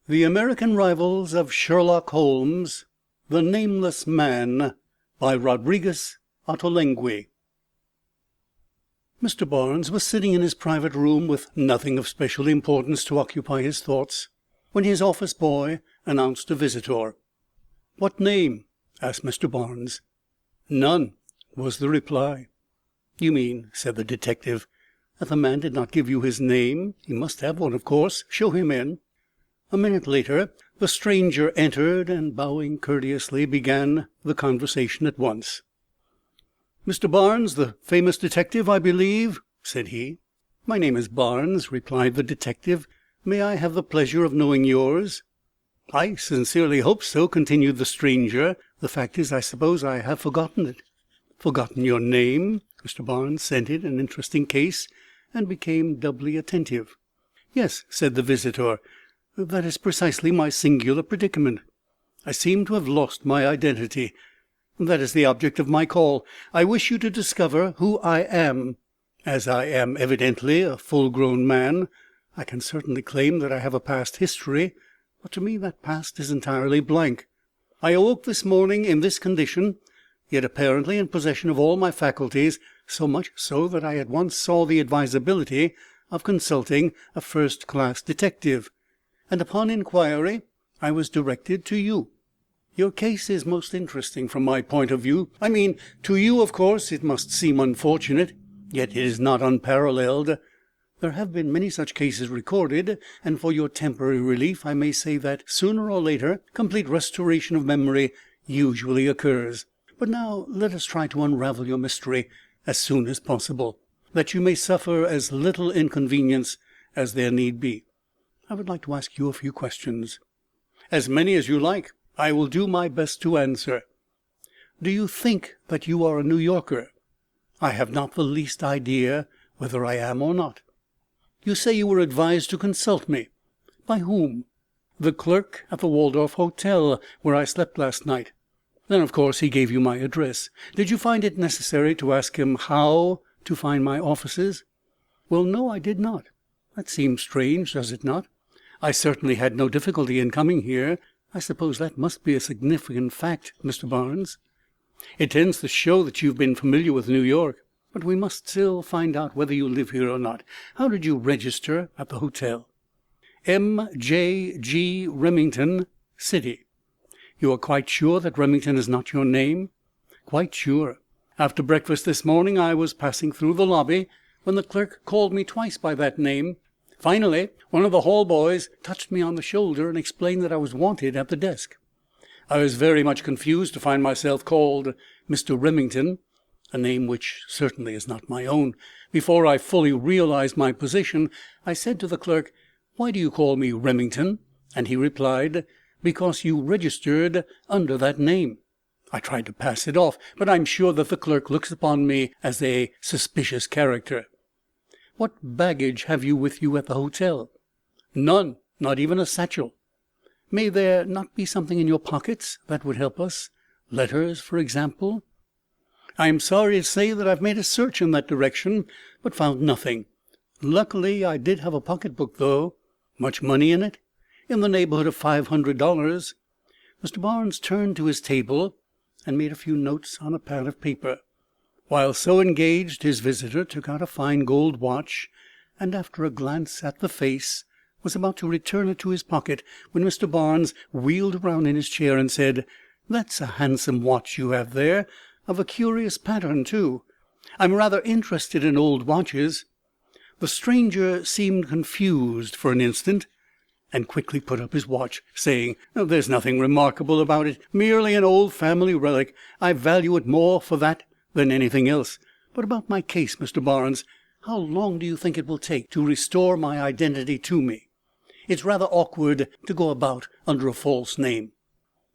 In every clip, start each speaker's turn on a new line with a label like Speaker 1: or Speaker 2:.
Speaker 1: The American Rivals of Sherlock Holmes, The Nameless Man, by Rodriguez Ottolenghi. Mr. Barnes was sitting in his private room with nothing of special importance to occupy his thoughts, when his office boy announced a visitor. "What name?" asked Mr. Barnes. "None," was the reply. "You mean," said the detective, "that the man did not give you his name? He must have one, of course. Show him in." A minute later the stranger entered, and bowing courteously began the conversation at once. "Mr. Barnes, the famous detective, I believe?" said he. "My name is Barnes," replied the detective. "May I have the pleasure of knowing yours?" "I sincerely hope so," continued the stranger. "The fact is, I suppose I have forgotten it." "Forgotten your name?" Mr. Barnes scented an interesting case, and became doubly attentive. "Yes," said the visitor. "That is precisely my singular predicament. I seem to have lost my identity. That is the object of my call. I wish you to discover who I am. As I am evidently a full-grown man, I can certainly claim that I have a past history, but to me that past is entirely blank. I awoke this morning in this condition, yet apparently in possession of all my faculties, so much so that I at once saw the advisability of consulting a first-class detective, and upon inquiry I was directed to you. Your case is most interesting from my point of view. I mean, to you, of course, it must seem unfortunate, yet it is not unparalleled. There have been many such cases recorded, and for your temporary relief I may say that, sooner or later, complete restoration of memory usually occurs. But now let us try to unravel your mystery as soon as possible, that you may suffer as little inconvenience as there need be. I would like to ask you a few questions." "As many as you like. I will do my best to answer." "Do you think that you are a New Yorker?" "I have not the least idea whether I am or not." "You say you were advised to consult me. By whom?" "The clerk at the Waldorf Hotel, where I slept last night." "Then, of course, he gave you my address. Did you find it necessary to ask him how to find my offices?" "Well, no, I did not." "That seems strange, does it not? I certainly had no difficulty in coming here. I suppose that must be a significant fact, Mr. Barnes." "It tends to show that you have been familiar with New York. But we must still find out whether you live here or not. How did you register at the hotel?" "M. J. G. Remington, City." "You are quite sure that Remington is not your name?" "Quite sure. After breakfast this morning I was passing through the lobby when the clerk called me twice by that name. Finally, one of the hall boys touched me on the shoulder and explained that I was wanted at the desk. I was very much confused to find myself called Mr. Remington, a name which certainly is not my own. Before I fully realized my position, I said to the clerk, 'Why do you call me Remington?' And he replied, 'Because you registered under that name.' I tried to pass it off, but I'm sure that the clerk looks upon me as a suspicious character." "What baggage have you with you at the hotel?" "None, not even a satchel." "May there not be something in your pockets that would help us? Letters, for example?" "I am sorry to say that I've made a search in that direction, but found nothing. Luckily I did have a pocketbook, though." "Much money in it?" "In the neighborhood of $500. Mr. Barnes turned to his table and made a few notes on a pad of paper. While so engaged, his visitor took out a fine gold watch, and after a glance at the face, was about to return it to his pocket, when Mr. Barnes wheeled around in his chair and said, "That's a handsome watch you have there, of a curious pattern, too. I'm rather interested in old watches." The stranger seemed confused for an instant, and quickly put up his watch, saying, "There's nothing remarkable about it, merely an old family relic. I value it more for that than anything else. But about my case, Mr. Barnes, how long do you think it will take to restore my identity to me? It's rather awkward to go about under a false name."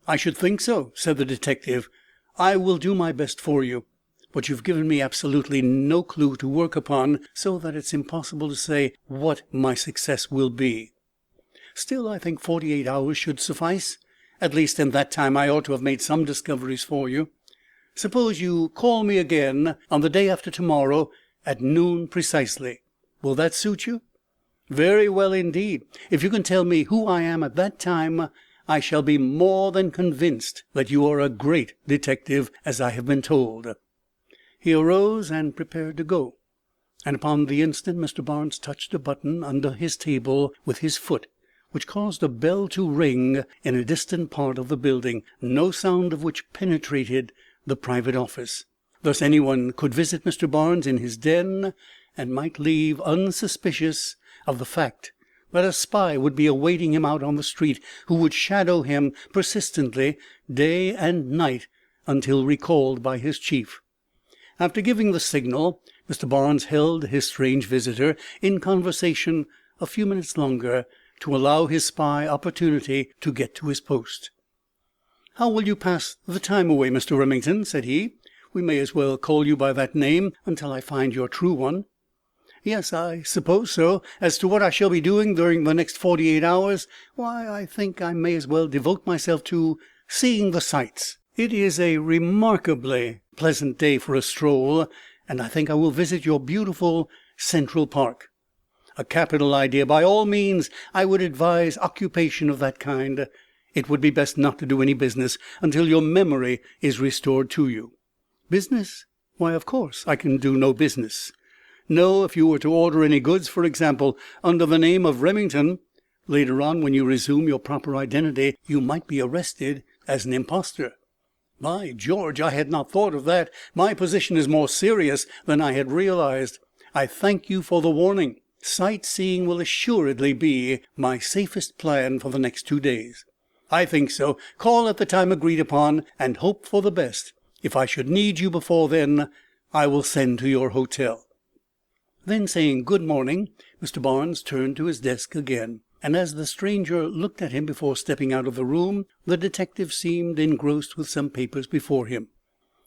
Speaker 1: "I should think so," said the detective. "I will do my best for you, but you've given me absolutely no clue to work upon, so that it's impossible to say what my success will be. Still, I think 48 hours should suffice. At least in that time I ought to have made some discoveries for you. Suppose you call me again on the day after tomorrow at noon precisely. Will that suit you?" Very well indeed. If you can tell me who I am at that time, I shall be more than convinced that you are a great detective, as I have been told." He arose and prepared to go, and upon the instant Mr. Barnes touched a button under his table with his foot, which caused a bell to ring in a distant part of the building, no sound of which penetrated the private office. Thus anyone could visit Mr. Barnes in his den, and might leave unsuspicious of the fact that a spy would be awaiting him out on the street, who would shadow him persistently day and night until recalled by his chief. After giving the signal, Mr. Barnes held his strange visitor in conversation a few minutes longer, to allow his spy opportunity to get to his post. "How will you pass the time away, Mr. Remington?" said he. "We may as well call you by that name until I find your true one." "Yes, I suppose so. As to what I shall be doing during the next 48 hours, why, I think I may as well devote myself to seeing the sights. It is a remarkably pleasant day for a stroll, and I think I will visit your beautiful Central Park." "A capital idea. By all means I would advise occupation of that kind. It would be best not to do any business until your memory is restored to you." "Business? Why, of course I can do no business." "No, if you were to order any goods, for example, under the name of Remington, later on, when you resume your proper identity, you might be arrested as an impostor." "By George, I had not thought of that. My position is more serious than I had realized. I thank you for the warning. Sightseeing will assuredly be my safest plan for the next 2 days." "I think so. Call at the time agreed upon, and hope for the best. If I should need you before then, I will send to your hotel." Then, saying good morning, Mr. Barnes turned to his desk again, and as the stranger looked at him before stepping out of the room, the detective seemed engrossed with some papers before him.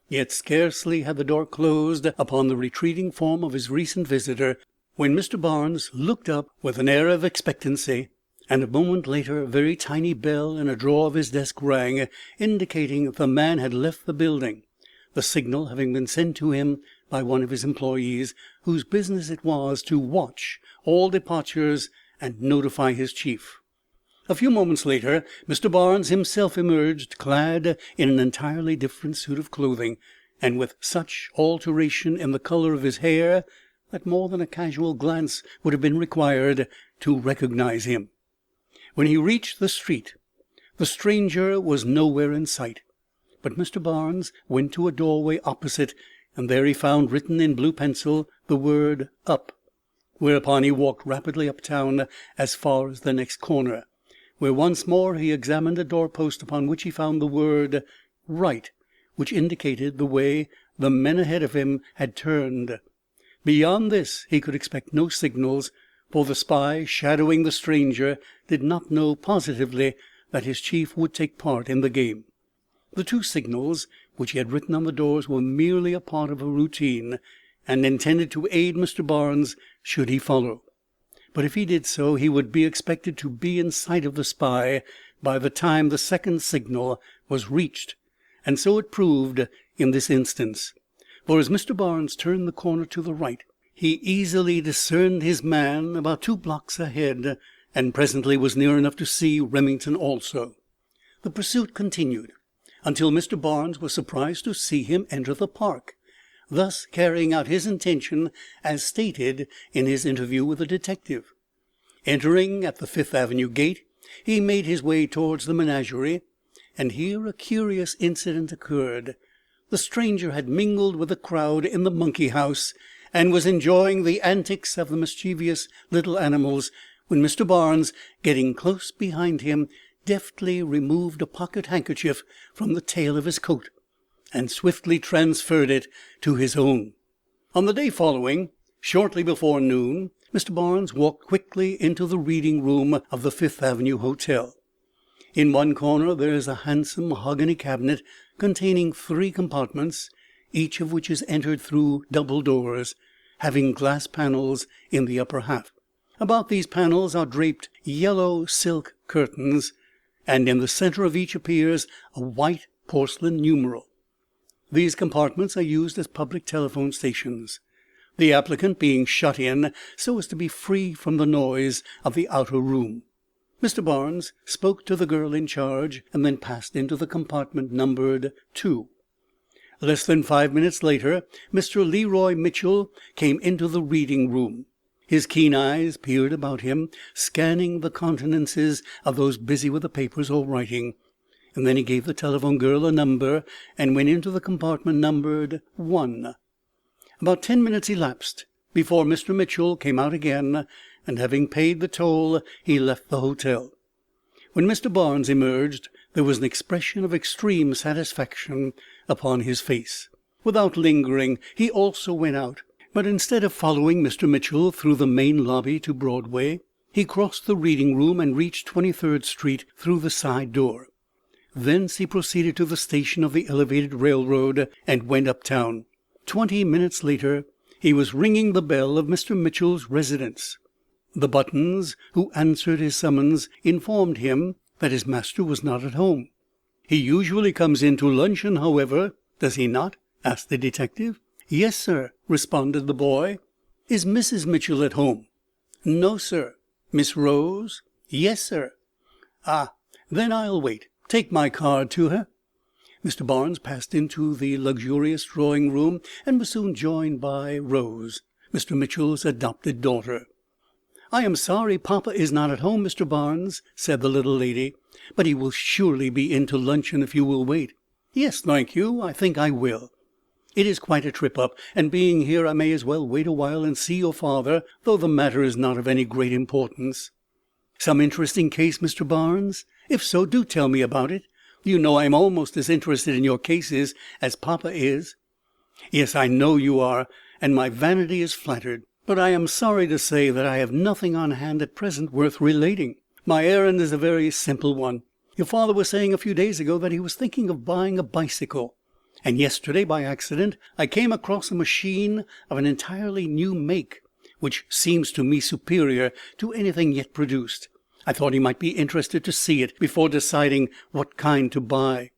Speaker 1: Yet scarcely had the door closed upon the retreating form of his recent visitor, when Mr. Barnes looked up with an air of expectancy, and a moment later a very tiny bell in a drawer of his desk rang, indicating that the man had left the building, the signal having been sent to him by one of his employees, whose business it was to watch all departures and notify his chief. A few moments later Mr. Barnes himself emerged, clad in an entirely different suit of clothing, and with such alteration in the color of his hair that more than a casual glance would have been required to recognize him. When he reached the street, the stranger was nowhere in sight, but Mr. Barnes went to a doorway opposite, and there he found written in blue pencil the word "Up," whereupon he walked rapidly uptown as far as the next corner, where once more he examined a doorpost upon which he found the word "Right," which indicated the way the men ahead of him had turned. Beyond this he could expect no signals, for the spy shadowing the stranger did not know positively that his chief would take part in the game. The 2 signals which he had written on the doors were merely a part of a routine, and intended to aid Mr. Barnes should he follow. But if he did so, he would be expected to be in sight of the spy by the time the second signal was reached, and so it proved in this instance. For as Mr. Barnes turned the corner to the right, he easily discerned his man about 2 blocks ahead, and presently was near enough to see Remington also. The pursuit continued until Mr. Barnes was surprised to see him enter the park, thus carrying out his intention as stated in his interview with the detective. Entering at the Fifth Avenue gate, he made his way towards the menagerie, and here a curious incident occurred. The stranger had mingled with the crowd in the monkey house, and was enjoying the antics of the mischievous little animals, when Mr. Barnes, getting close behind him, deftly removed a pocket handkerchief from the tail of his coat, and swiftly transferred it to his own. On the day following, shortly before noon, Mr. Barnes walked quickly into the reading room of the Fifth Avenue Hotel. In one corner there is a handsome mahogany cabinet containing 3 compartments, each of which is entered through double doors, having glass panels in the upper half. About these panels are draped yellow silk curtains, and in the center of each appears a white porcelain numeral. These compartments are used as public telephone stations. the applicant being shut in so as to be free from the noise of the outer room. Mr. Barnes spoke to the girl in charge, and then passed into the compartment numbered 2. Less than 5 minutes later, Mr. Leroy Mitchell came into the reading room. His keen eyes peered about him, scanning the countenances of those busy with the papers or writing. And then he gave the telephone girl a number and went into the compartment numbered 1. About 10 minutes elapsed before Mr. Mitchell came out again, and having paid the toll, he left the hotel. When Mr. Barnes emerged, there was an expression of extreme satisfaction upon his face. Without lingering, he also went out, but instead of following Mr. Mitchell through the main lobby to Broadway, he crossed the reading room and reached 23rd Street through the side door. Thence he proceeded to the station of the elevated railroad and went uptown. 20 minutes later, he was ringing the bell of Mr. Mitchell's residence. The Buttons, who answered his summons, informed him that his master was not at home. "He usually comes in to luncheon, however, does he not?" asked the detective. "Yes, sir," responded the boy. "Is Mrs. Mitchell at home?" "No, sir." "Miss Rose?" "Yes, sir." "Ah, then I'll wait. Take my card to her." Mr. Barnes passed into the luxurious drawing room and was soon joined by Rose, Mr. Mitchell's adopted daughter. "I am sorry papa is not at home, Mr. Barnes," said the little lady, "but he will surely be in to luncheon if you will wait." "Yes, thank you, I think I will. It is quite a trip up, and being here I may as well wait a while and see your father, though the matter is not of any great importance." "Some interesting case, Mr. Barnes? If so, do tell me about it. You know I am almost as interested in your cases as papa is." "Yes, I know you are, and my vanity is flattered. But I am sorry to say that I have nothing on hand at present worth relating. My errand is a very simple one. Your father was saying a few days ago that he was thinking of buying a bicycle, and yesterday by accident I came across a machine of an entirely new make, which seems to me superior to anything yet produced. I thought he might be interested to see it before deciding what kind to buy."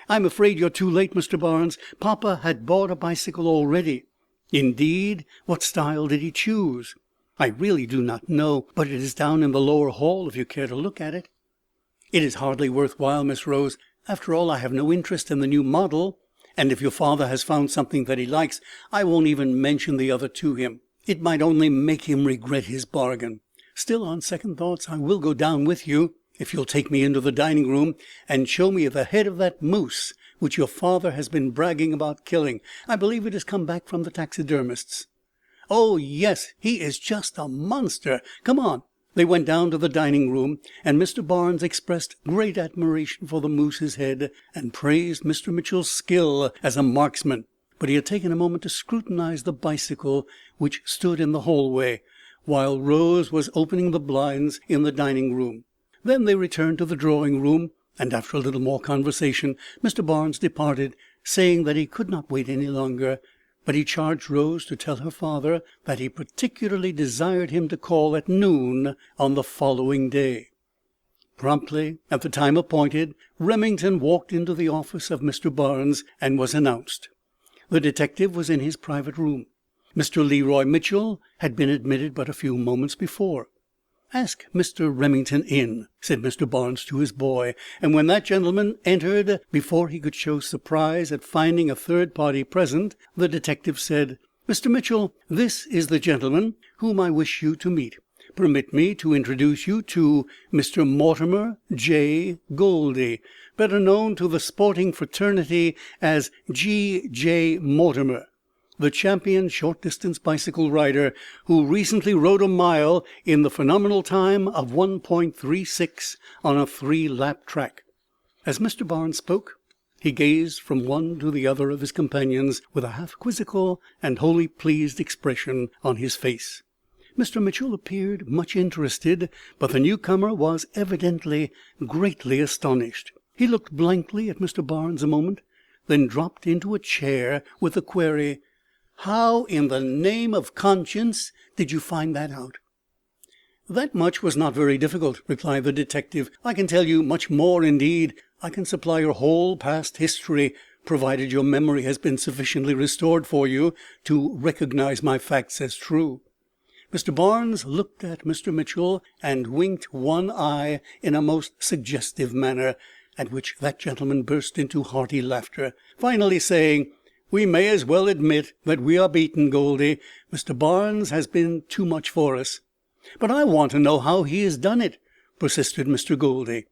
Speaker 1: "I'm afraid you're too late, Mr. Barnes. Papa had bought a bicycle already." "Indeed? What style did he choose?" "I really do not know, but it is down in the lower hall if you care to look at it." "It is hardly worth while, Miss Rose. After all, I have no interest in the new model, and if your father has found something that he likes, I won't even mention the other to him. It might only make him regret his bargain. Still, on second thoughts, I will go down with you, if you'll take me into the dining room and show me the head of that moose which your father has been bragging about killing. I believe it has come back from the taxidermist's." "Oh, yes, he is just a monster. Come on." They went down to the dining room, and Mr. Barnes expressed great admiration for the moose's head, and praised Mr. Mitchell's skill as a marksman. But he had taken a moment to scrutinize the bicycle which stood in the hallway, while Rose was opening the blinds in the dining room. Then they returned to the drawing room, and after a little more conversation, Mr. Barnes departed, saying that he could not wait any longer, but he charged Rose to tell her father that he particularly desired him to call at noon on the following day. Promptly, at the time appointed, Remington walked into the office of Mr. Barnes and was announced. The detective was in his private room. Mr. Leroy Mitchell had been admitted but a few moments before. "Ask Mr. Remington in," said Mr. Barnes to his boy, and when that gentleman entered, before he could show surprise at finding a third party present, the detective said, "Mr. Mitchell, this is the gentleman whom I wish you to meet. Permit me to introduce you to Mr. Mortimer J. Goldie, better known to the sporting fraternity as G. Mortimer, the champion short-distance bicycle rider who recently rode a mile in the phenomenal time of 1.36 on a 3-lap track." As Mr. Barnes spoke, he gazed from one to the other of his companions with a half-quizzical and wholly pleased expression on his face. Mr. Mitchell appeared much interested, but the newcomer was evidently greatly astonished. He looked blankly at Mr. Barnes a moment, then dropped into a chair with the query, "How in the name of conscience did you find that out?" "That much was not very difficult," replied the detective. "I can tell you much more indeed. I can supply your whole past history, provided your memory has been sufficiently restored for you to recognize my facts as true." Mr. Barnes looked at Mr. Mitchell and winked one eye in a most suggestive manner, at which that gentleman burst into hearty laughter, finally saying, "We may as well admit that we are beaten, Goldie. Mr. Barnes has been too much for us." "But I want to know how he has done it," persisted Mr. Goldie.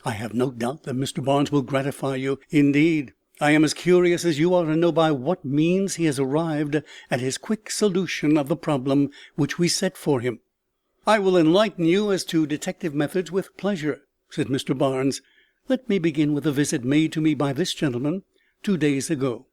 Speaker 1: "I have no doubt that Mr. Barnes will gratify you. Indeed, I am as curious as you are to know by what means he has arrived at his quick solution of the problem which we set for him." "I will enlighten you as to detective methods with pleasure," said Mr. Barnes. "Let me begin with a visit made to me by this gentleman 2 days ago."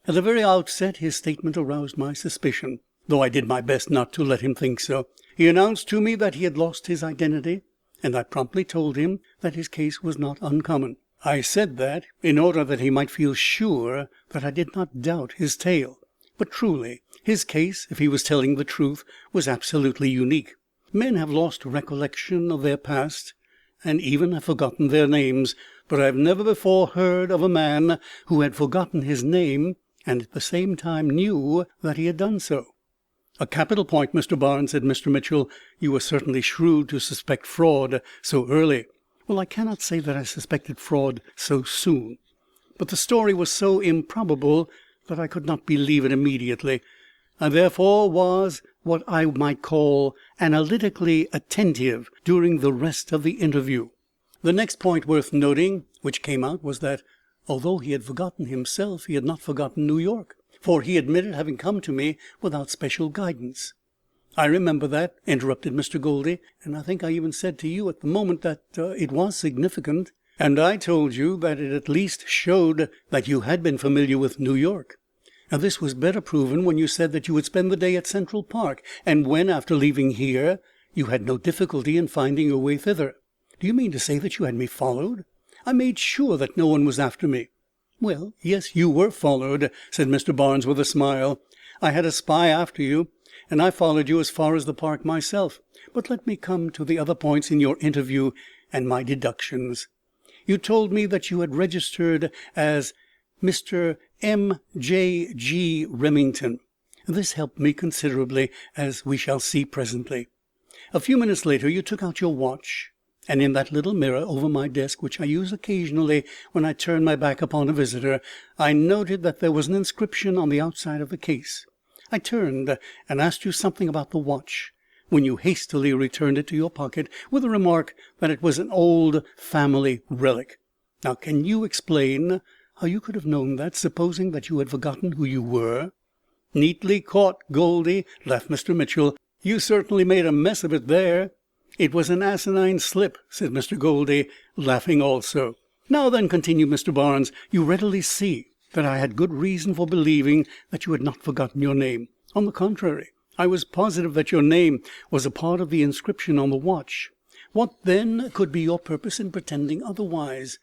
Speaker 1: At the very outset his statement aroused my suspicion, though I did my best not to let him think so. He announced to me that he had lost his identity, and I promptly told him that his case was not uncommon. I said that in order that he might feel sure that I did not doubt his tale. But truly, his case, if he was telling the truth, was absolutely unique. Men have lost recollection of their past, and even have forgotten their names, but I have never before heard of a man who had forgotten his name and at the same time knew that he had done so. "A capital point, Mr. Barnes," said Mr. Mitchell. "You were certainly shrewd to suspect fraud so early." "Well, I cannot say that I suspected fraud so soon, but the story was so improbable that I could not believe it immediately. I therefore was what I might call analytically attentive during the rest of the interview. The next point worth noting which came out was that, although he had forgotten himself, he had not forgotten New York, for he admitted having come to me without special guidance." "I remember that," interrupted Mr. Goldie, "and I think I even said to you at the moment that it was significant." "And I told you that it at least showed that you had been familiar with New York. And this was better proven when you said that you would spend the day at Central Park, and when, after leaving here, you had no difficulty in finding your way thither. Do you mean to say that you had me followed? I made sure that no one was after me." "Well, yes, you were followed," said Mr. Barnes with a smile. "I had a spy after you, and I followed you as far as the park myself. But let me come to the other points in your interview and my deductions. You told me that you had registered as Mr. M.J.G. Remington. This helped me considerably, as we shall see presently. A few minutes later you took out your watch, and in that little mirror over my desk, which I use occasionally when I turn my back upon a visitor, I noted that there was an inscription on the outside of the case. I turned and asked you something about the watch, when you hastily returned it to your pocket with the remark that it was an old family relic. Now, can you explain how you could have known that, supposing that you had forgotten who you were?" "Neatly caught, Goldie," laughed Mr. Mitchell. "You certainly made a mess of it there." "It was an asinine slip," said Mr. Goldie, laughing also. "Now then," continued Mr. Barnes, "you readily see that I had good reason for believing that you had not forgotten your name. On the contrary, I was positive that your name was a part of the inscription on the watch. What, then, could be your purpose in pretending otherwise?"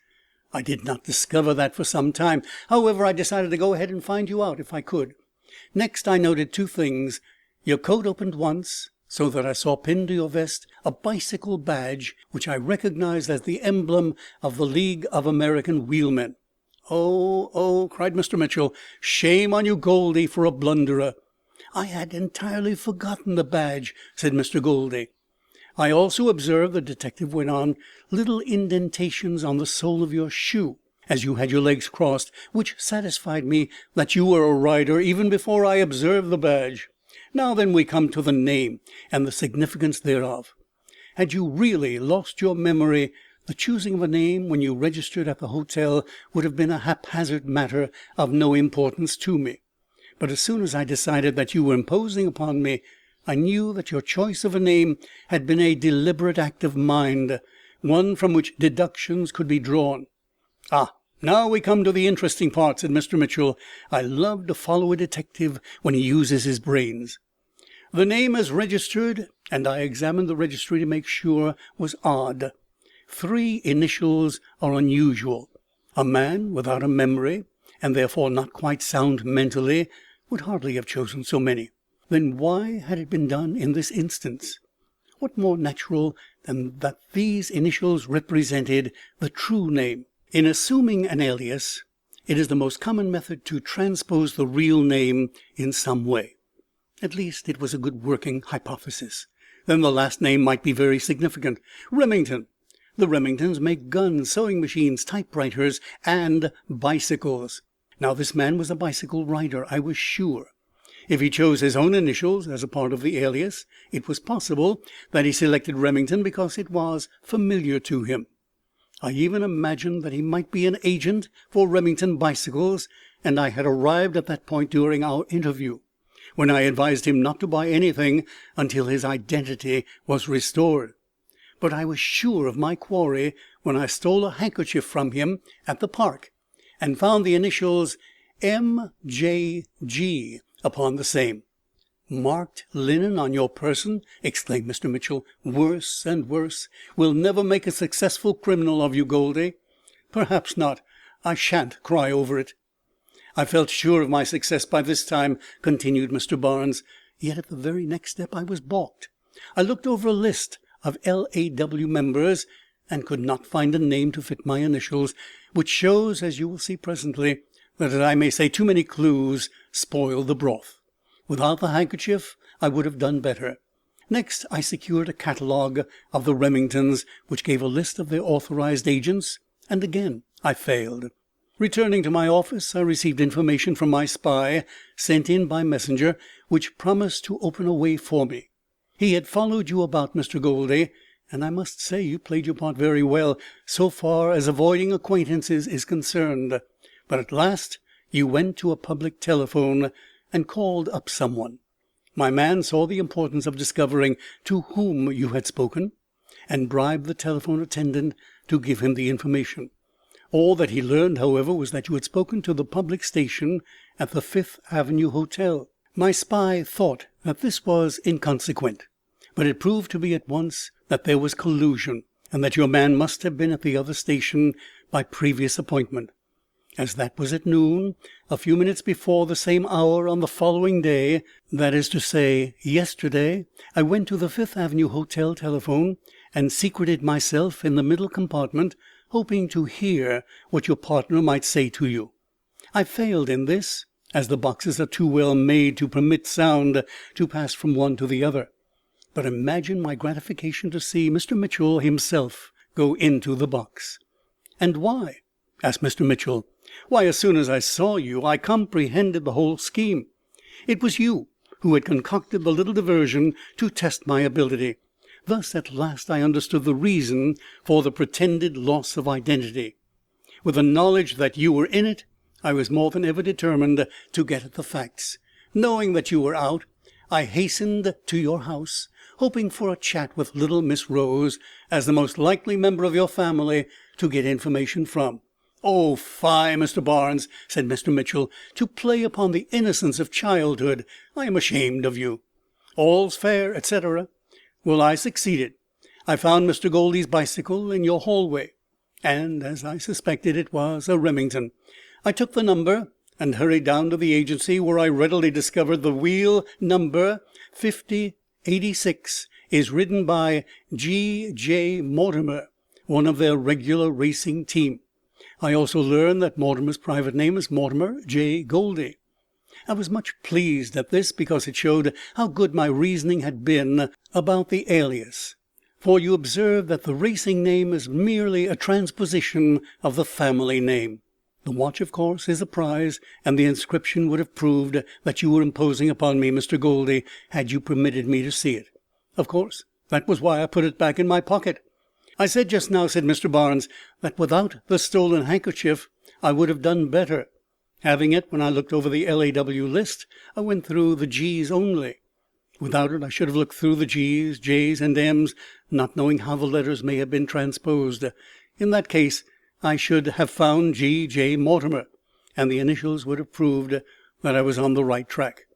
Speaker 1: "I did not discover that for some time. However, I decided to go ahead and find you out if I could. Next, I noted 2 things. Your coat opened once, so that I saw pinned to your vest a bicycle badge, which I recognized as the emblem of the League of American Wheelmen." Oh, cried Mr. Mitchell. "Shame on you, Goldie, for a blunderer." "I had entirely forgotten the badge," said Mr. Goldie. "I also observed," the detective went on, "little indentations on the sole of your shoe, as you had your legs crossed, which satisfied me that you were a rider even before I observed the badge. Now then we come to the name and the significance thereof. Had you really lost your memory, the choosing of a name when you registered at the hotel would have been a haphazard matter of no importance to me. But as soon as I decided that you were imposing upon me, I knew that your choice of a name had been a deliberate act of mind, one from which deductions could be drawn." "Ah, now we come to the interesting part," said Mr. Mitchell. "I love to follow a detective when he uses his brains. The name as registered, and I examined the registry to make sure, was odd. 3 initials are unusual. A man without a memory, and therefore not quite sound mentally, would hardly have chosen so many. Then why had it been done in this instance? What more natural than that these initials represented the true name? In assuming an alias, It is the most common method to transpose the real name in some way. At least it was a good working hypothesis. Then the last name might be very significant. Remington. The Remingtons make guns, sewing machines, typewriters, and bicycles. Now this man was a bicycle rider, I was sure. If he chose his own initials as a part of the alias, it was possible that he selected Remington because it was familiar to him. I even imagined that he might be an agent for Remington bicycles, and I had arrived at that point during our interview, when I advised him not to buy anything until his identity was restored. But I was sure of my quarry when I stole a handkerchief from him at the park and found the initials M.J.G. upon the same. "Marked linen on your person!" exclaimed Mr. Mitchell. "Worse and worse. We'll never make a successful criminal of you, Goldie." "Perhaps not. I shan't cry over it." "I felt sure of my success by this time," continued Mr. Barnes. Yet at the very next step I was balked. I looked over a list of L.A.W. members and could not find a name to fit my initials, which shows, as you will see presently, that, I may say, too many clues spoil the broth. Without the handkerchief I would have done better. Next I secured a catalogue of the Remingtons, which gave a list of their authorized agents, and again I failed. Returning to my office, I received information from my spy, sent in by messenger, which promised to open a way for me. He had followed you about, Mr. Goldie, and I must say you played your part very well, so far as avoiding acquaintances is concerned. But at last you went to a public telephone and called up someone. My man saw the importance of discovering to whom you had spoken, and bribed the telephone attendant to give him the information. All that he learned, however, was that you had spoken to the public station at the Fifth Avenue Hotel. My spy thought that this was inconsequent, but it proved to be at once that there was collusion, and that your man must have been at the other station by previous appointment. As that was at noon, a few minutes before the same hour on the following day, that is to say, yesterday, I went to the Fifth Avenue Hotel telephone and secreted myself in the middle compartment, hoping to hear what your partner might say to you. I failed in this, as the boxes are too well made to permit sound to pass from one to the other. But imagine my gratification to see Mr. Mitchell himself go into the box. "And why?" asked Mr. Mitchell. "Why, as soon as I saw you, I comprehended the whole scheme. It was you who had concocted the little diversion to test my ability. Thus, at last, I understood the reason for the pretended loss of identity. With the knowledge that you were in it, I was more than ever determined to get at the facts. Knowing that you were out, I hastened to your house, hoping for a chat with little Miss Rose, as the most likely member of your family to get information from." "Oh, fie, Mr. Barnes," said Mr. Mitchell, "to play upon the innocence of childhood. I am ashamed of you." "All's fair, etc. Well, I succeeded. I found Mr. Goldie's bicycle in your hallway, and, as I suspected, it was a Remington. I took the number and hurried down to the agency, where I readily discovered the wheel number 5086 is ridden by G.J. Mortimer, one of their regular racing team. I also learned that Mortimer's private name is Mortimer J. Goldie. I was much pleased at this, because it showed how good my reasoning had been about the alias. For you observe that the racing name is merely a transposition of the family name. The watch, of course, is a prize, and the inscription would have proved that you were imposing upon me, Mr. Goldie, had you permitted me to see it. Of course, that was why I put it back in my pocket. I said just now," said Mr. Barnes, "that without the stolen handkerchief I would have done better. Having it, when I looked over the L.A.W. list, I went through the G's only. Without it, I should have looked through the G's, J's, and M's, not knowing how the letters may have been transposed. In that case, I should have found G.J. Mortimer, and the initials would have proved that I was on the right track."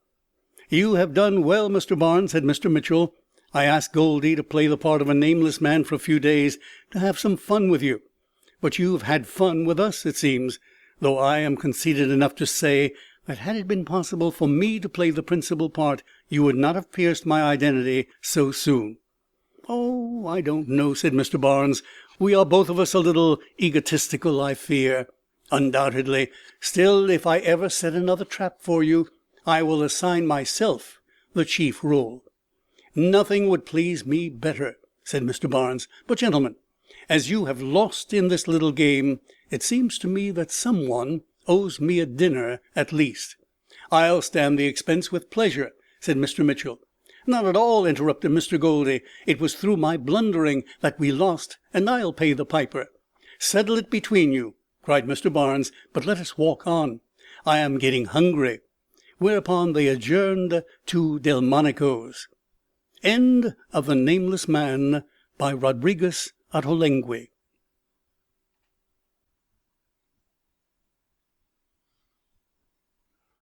Speaker 1: "You have done well, Mr. Barnes," said Mr. Mitchell. "I asked Goldie to play the part of a nameless man for a few days, to have some fun with you. But you've had fun with us, it seems, though I am conceited enough to say that had it been possible for me to play the principal part, you would not have pierced my identity so soon." "Oh, I don't know," said Mr. Barnes. "We are both of us a little egotistical, I fear. "Undoubtedly. Still, if I ever set another trap for you, I will assign myself the chief role." "Nothing would please me better," said Mr. Barnes. "But, gentlemen, as you have lost in this little game, it seems to me that some one owes me a dinner at least." "I'll stand the expense with pleasure," said Mr. Mitchell. "Not at all," interrupted Mr. Goldy. "It was through my blundering that we lost, and I'll pay the piper." "Settle it between you," cried Mr. Barnes. "But let us walk on. I am getting hungry." Whereupon they adjourned to Delmonico's. End of The Nameless Man, by Rodriguez Ottolenghi.